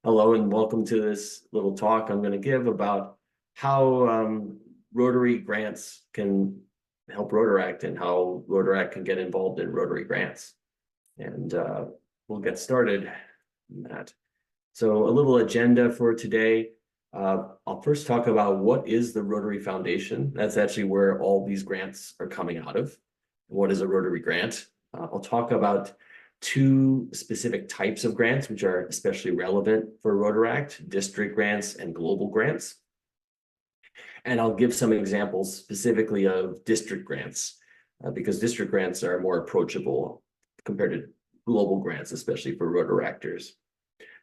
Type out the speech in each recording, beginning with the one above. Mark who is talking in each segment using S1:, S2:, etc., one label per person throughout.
S1: Hello and welcome to this little talk I'm going to give about how Rotary grants can help Rotaract and how Rotaract can get involved in Rotary grants. And we'll get started on that. So a little agenda for today. I'll first talk about what is the Rotary Foundation. That's actually where all these grants are coming out of. What is a Rotary grant? I'll talk about two specific types of grants, which are especially relevant for Rotaract: district grants and global grants. And I'll give some examples specifically of district grants, because district grants are more approachable compared to global grants, especially for Rotaractors.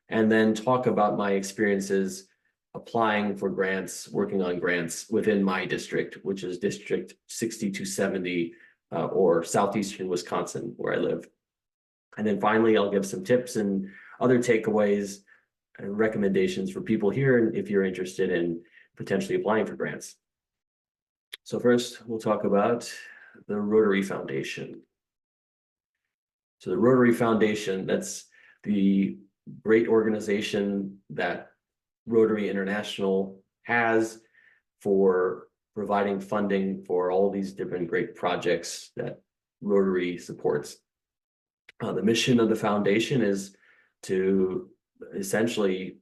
S1: And then talk about my experiences applying for grants, working on grants within my district, which is District 6270, or Southeastern Wisconsin, where I live. And then finally, I'll give some tips and other takeaways and recommendations for people here, and if you're interested in potentially applying for grants. So first, we'll talk about the Rotary Foundation. So the Rotary Foundation, that's the great organization that Rotary International has for providing funding for all these different great projects that Rotary supports. The mission of the foundation is to essentially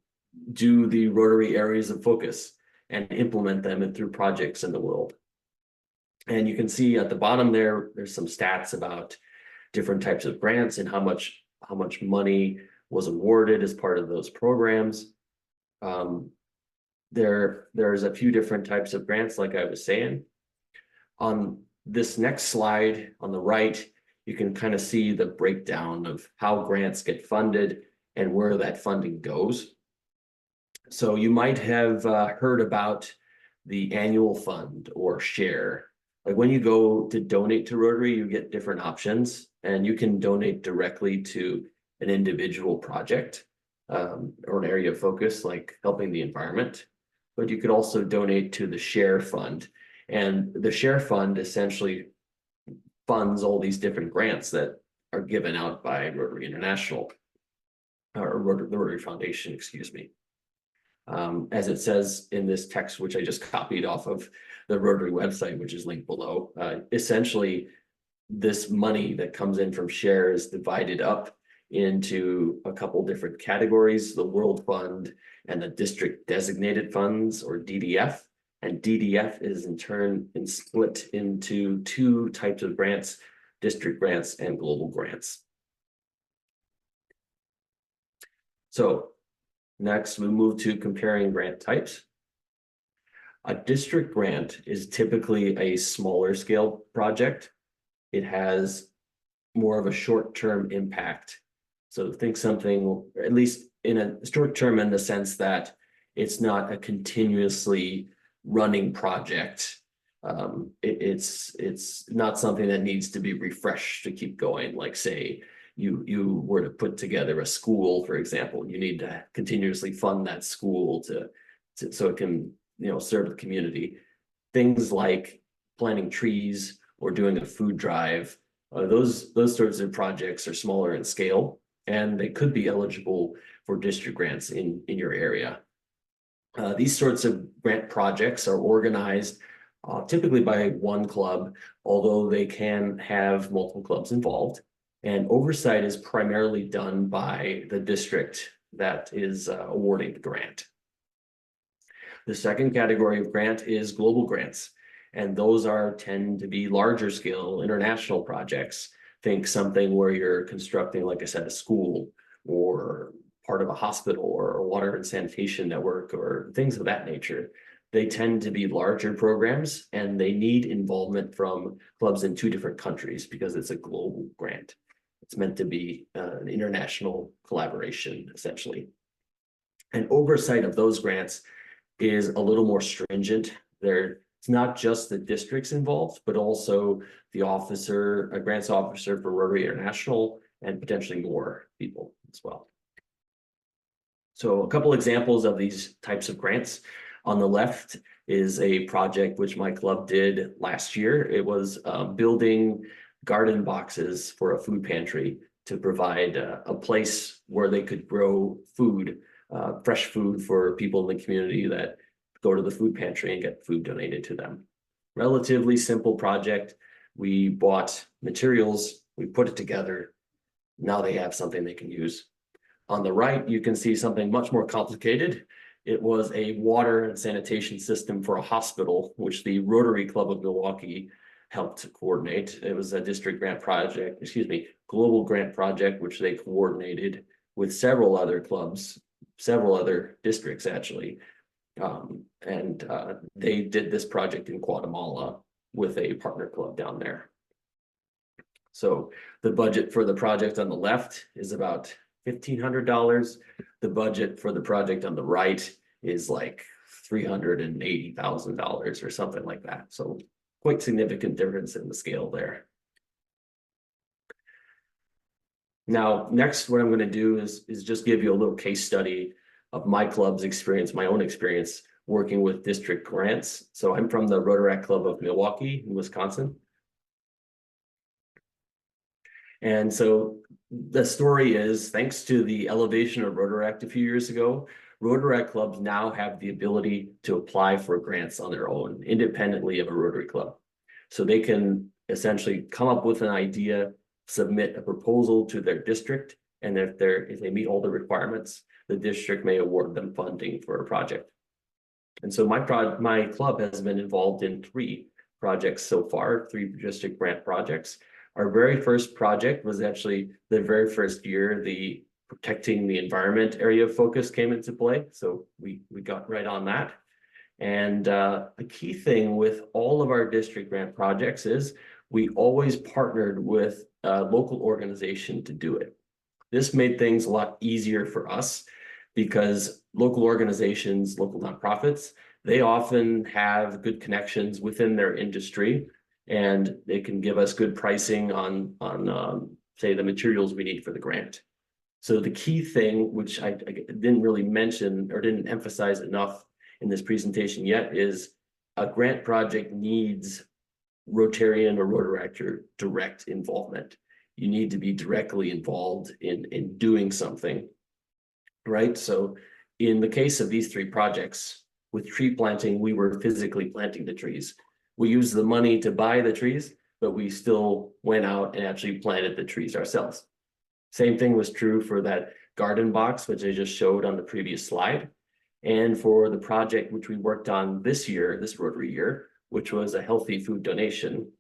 S1: do the Rotary areas of focus and implement them through projects in the world. And you can see at the bottom there's some stats about different types of grants and how much money was awarded as part of those programs. There's a few different types of grants, like I was saying. On this next slide on the right, you can kind of see the breakdown of how grants get funded and where that funding goes. So you might have heard about the annual fund or share. Like when you go to donate to Rotary, you get different options, and you can donate directly to an individual project or an area of focus, like helping the environment. But you could also donate to the share fund. And the share fund essentially funds all these different grants that are given out by Rotary International, or the Rotary Foundation, excuse me. As it says in this text, which I just copied off of the Rotary website, which is linked below, essentially this money that comes in from share is divided up into a couple different categories: the World Fund and the District Designated Funds, or DDF. And DDF is in turn split into two types of grants: district grants and global grants. So next, we move to comparing grant types. A district grant is typically a smaller scale project. It has more of a short-term impact. So think something, at least in a short term, in the sense that it's not a continuously running project. It's not something that needs to be refreshed to keep going. Like, say you were to put together a school, for example, you need to continuously fund that school so it can serve the community. Things like planting trees or doing a food drive, those sorts of projects are smaller in scale, and they could be eligible for district grants in your area. These sorts of grant projects are organized typically by one club, although they can have multiple clubs involved. And oversight is primarily done by the district that is awarding the grant. The second category of grant is global grants, and those tend to be larger scale international projects. Think something where you're constructing, like I said, a school, or part of a hospital, or a water and sanitation network, or things of that nature. They tend to be larger programs, and they need involvement from clubs in two different countries because it's a global grant. It's meant to be an international collaboration, essentially. And oversight of those grants is a little more stringent. It's not just the districts involved, but also the officer, a grants officer for Rotary International, and potentially more people as well. So a couple examples of these types of grants. On the left is a project which my club did last year. It was building garden boxes for a food pantry to provide a place where they could grow food fresh food for people in the community that go to the food pantry and get food donated to them. Relatively simple project. We bought materials, we put it together. Now they have something they can use. On the right, you can see something much more complicated. It was a water and sanitation system for a hospital, which the Rotary Club of Milwaukee helped coordinate. It was a district grant project, global grant project, which they coordinated with several other clubs, several other districts actually. They did this project in Guatemala with a partner club down there. So the budget for the project on the left is about $1,500. The budget for the project on the right is like $380,000 or something like that. So quite significant difference in the scale there. Now, next, what I'm going to do is just give you a little case study of my club's experience, my own experience working with district grants. So I'm from the Rotaract Club of Milwaukee in Wisconsin. And so the story is, thanks to the elevation of Rotaract a few years ago, Rotaract clubs now have the ability to apply for grants on their own, independently of a Rotary club. So they can essentially come up with an idea, submit a proposal to their district, and if they meet all the requirements, the district may award them funding for a project. And so my club has been involved in 3 projects so far, 3 district grant projects. Our very first project was actually the very first year the protecting the environment area of focus came into play. So we got right on that. And the key thing with all of our district grant projects is we always partnered with a local organization to do it. This made things a lot easier for us because local organizations, local nonprofits, they often have good connections within their industry, and they can give us good pricing on say the materials we need for the grant. So the key thing, which I didn't really mention or didn't emphasize enough in this presentation yet, is a grant project needs Rotarian or Rotaractor direct involvement. You need to be directly involved in doing something, right? So in the case of these 3 projects, with tree planting, we were physically planting the trees. We used the money to buy the trees, but we still went out and actually planted the trees ourselves. Same thing was true for that garden box, which I just showed on the previous slide. And for the project which we worked on this year, this Rotary year, which was a healthy food donation.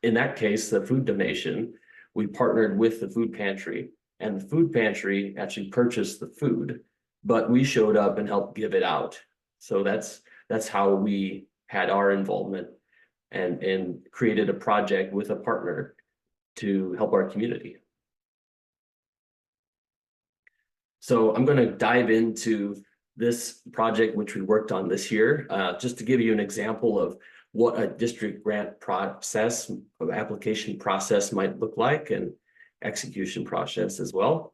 S1: In that case, the food donation, we partnered with the food pantry, and the food pantry actually purchased the food, but we showed up and helped give it out. So that's how we had our involvement and created a project with a partner to help our community. So I'm going to dive into this project, which we worked on this year, just to give you an example of what a district grant process, application process might look like, and execution process as well.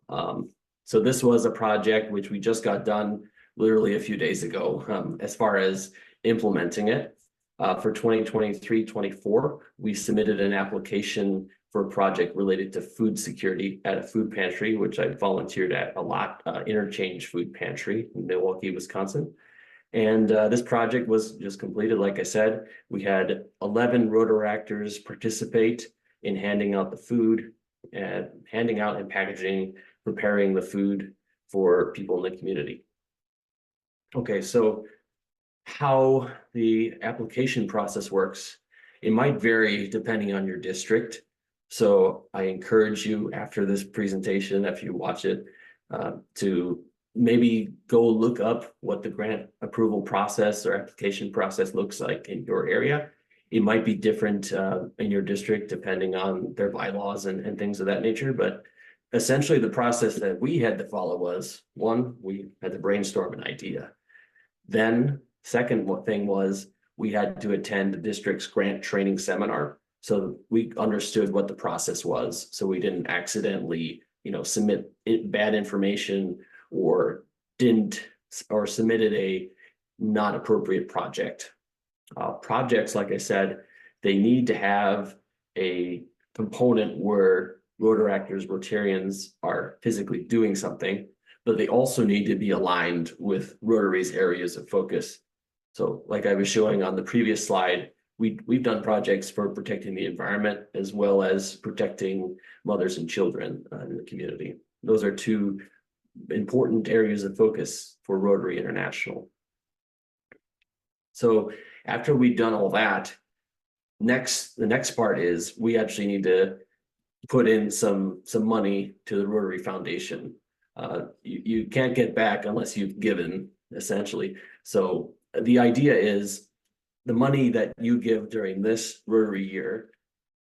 S1: So this was a project which we just got done literally a few days ago, as far as implementing it. For 2023-24, we submitted an application for a project related to food security at a food pantry, which I volunteered at a lot, Interchange Food Pantry in Milwaukee, Wisconsin. And this project was just completed. Like I said, we had 11 Rotaractors participate in handing out the food and handing out and packaging, preparing the food for people in the community. Okay, so how the application process works, it might vary depending on your district. So I encourage you after this presentation, if you watch it, to maybe go look up what the grant approval process or application process looks like in your area. It might be different in your district depending on their bylaws and things of that nature. But essentially the process that we had to follow was, 1, we had to brainstorm an idea. Then second thing was we had to attend the district's grant training seminar. So we understood what the process was. So we didn't accidentally, submit bad information or submitted a not appropriate project. Projects, like I said, they need to have a component where Rotaractors, Rotarians are physically doing something, but they also need to be aligned with Rotary's areas of focus. So like I was showing on the previous slide, we've done projects for protecting the environment as well as protecting mothers and children in the community. Those are two important areas of focus for Rotary International. So after we've done all that, the next part is we actually need to put in some money to the Rotary Foundation. You can't get back unless you've given, essentially. So the idea is the money that you give during this Rotary year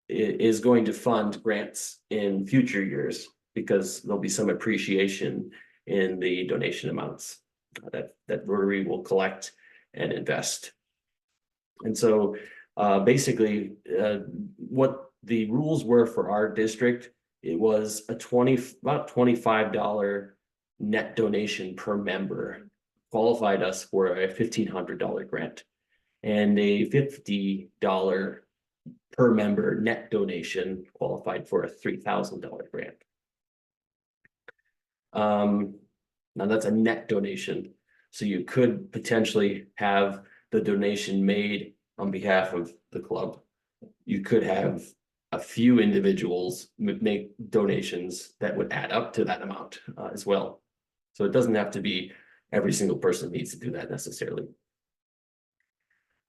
S1: is going to fund grants in future years, because there'll be some appreciation in the donation amounts that Rotary will collect and invest. And so basically what the rules were for our district, it was about $25 net donation per member qualified us for a $1,500 grant, and a $50 per member net donation qualified for a $3,000 grant. Now that's a net donation, so you could potentially have the donation made on behalf of the club. You could have a few individuals make donations that would add up to that amount as well. So it doesn't have to be every single person needs to do that necessarily.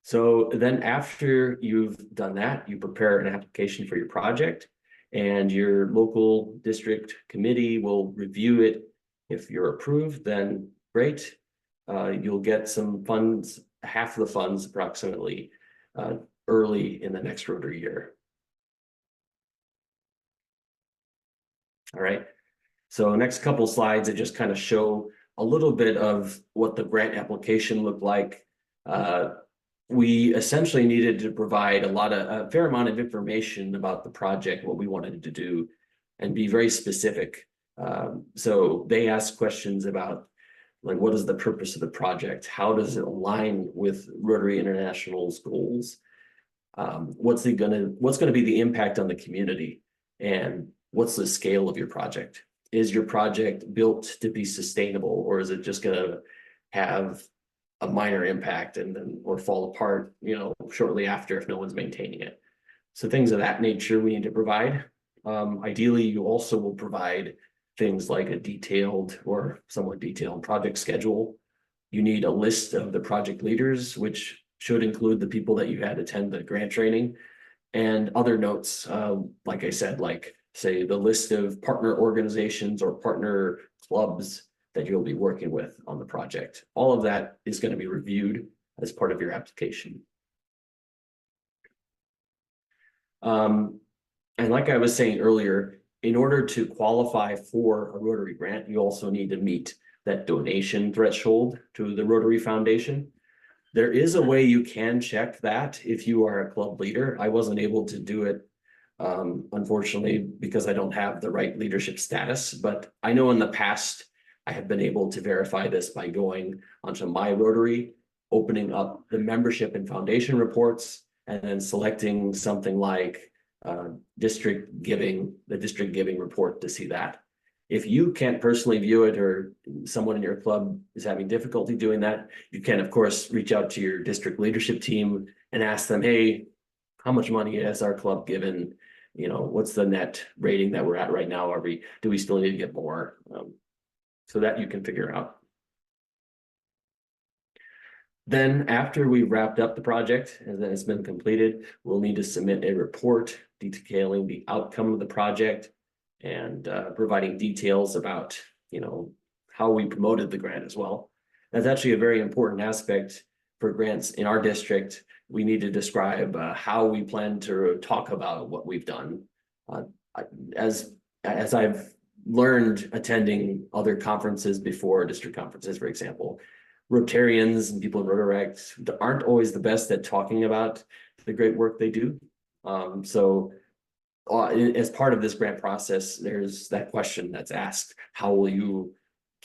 S1: So then after you've done that, you prepare an application for your project, and your local district committee will review it. If you're approved, then great. You'll get some funds, half of the funds approximately, early in the next Rotary year. All right. So next couple slides, it just kind of show a little bit of what the grant application looked like. We essentially needed to provide a fair amount of information about the project, what we wanted to do, and be very specific. So they asked questions about, like, what is the purpose of the project? How does it align with Rotary International's goals? What's going to be the impact on the community? And what's the scale of your project? Is your project built to be sustainable, or is it just going to have a minor impact and then or fall apart, shortly after if no one's maintaining it? So things of that nature we need to provide. Ideally, you also will provide things like a detailed or somewhat detailed project schedule. You need a list of the project leaders, which should include the people that you had attend the grant training, and other notes, like I said, like say the list of partner organizations or partner clubs that you'll be working with on the project. All of that is going to be reviewed as part of your application. And like I was saying earlier, in order to qualify for a Rotary grant, you also need to meet that donation threshold to the Rotary Foundation. There is a way you can check that if you are a club leader. I wasn't able to do it, unfortunately, because I don't have the right leadership status, but I know in the past I have been able to verify this by going onto My Rotary, opening up the membership and foundation reports, and then selecting something like the district giving report to see that. If you can't personally view it, or someone in your club is having difficulty doing that, you can, of course, reach out to your district leadership team and ask them, hey, how much money has our club given? What's the net rating that we're at right now? Do we still need to get more? So that you can figure out. Then after we wrapped up the project and then it's been completed, we'll need to submit a report detailing the outcome of the project and providing details about, how we promoted the grant as well. That's actually a very important aspect for grants in our district. We need to describe how we plan to talk about what we've done. As I've learned attending other conferences before, district conferences, for example, Rotarians and people in Rotaract aren't always the best at talking about the great work they do. So as part of this grant process, there's that question that's asked: how will you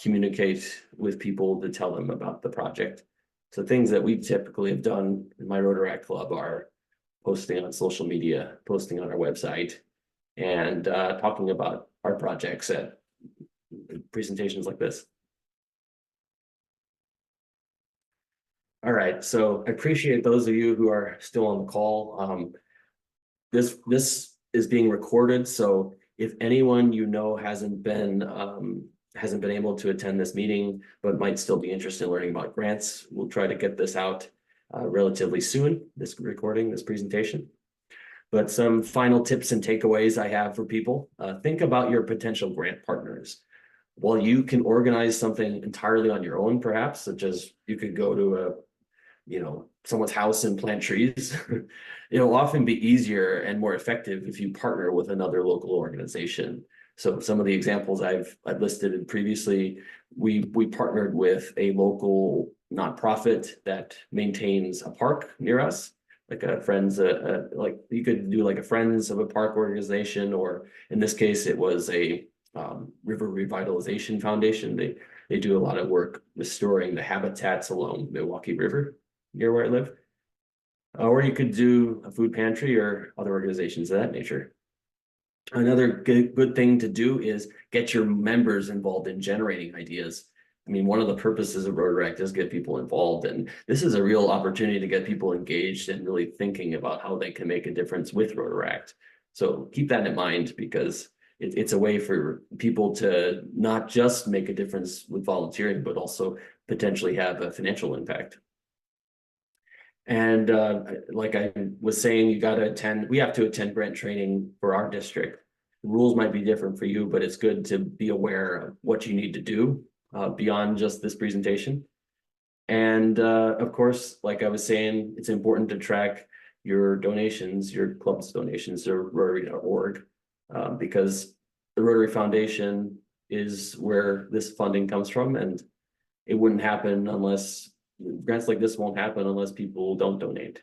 S1: communicate with people to tell them about the project? So things that we typically have done in my Rotaract club are posting on social media, posting on our website, and talking about our projects at presentations like this. All right, so I appreciate those of you who are still on the call. This is being recorded, so if anyone you know hasn't been able to attend this meeting, but might still be interested in learning about grants, we'll try to get this out relatively soon, this presentation. But some final tips and takeaways I have for people. Think about your potential grant partners. While you can organize something entirely on your own, perhaps, such as you could go to someone's house and plant trees, it'll often be easier and more effective if you partner with another local organization. So some of the examples I've listed previously, we partnered with a local nonprofit that maintains a park near us, like a friends, like you could do like a Friends of a Park organization, or in this case, it was a River Revitalization Foundation. They do a lot of work restoring the habitats along Milwaukee River near where I live. Or you could do a food pantry or other organizations of that nature. Another good thing to do is get your members involved in generating ideas. I mean, one of the purposes of Rotaract is get people involved, and this is a real opportunity to get people engaged and really thinking about how they can make a difference with Rotaract. So keep that in mind, because it's a way for people to not just make a difference with volunteering, but also potentially have a financial impact. And like I was saying, we have to attend grant training for our district. The rules might be different for you, but it's good to be aware of what you need to do beyond just this presentation. And of course, like I was saying, it's important to track your donations, your club's donations to Rotary.org, because the Rotary Foundation is where this funding comes from, and it wouldn't happen unless grants like this won't happen unless people don't donate.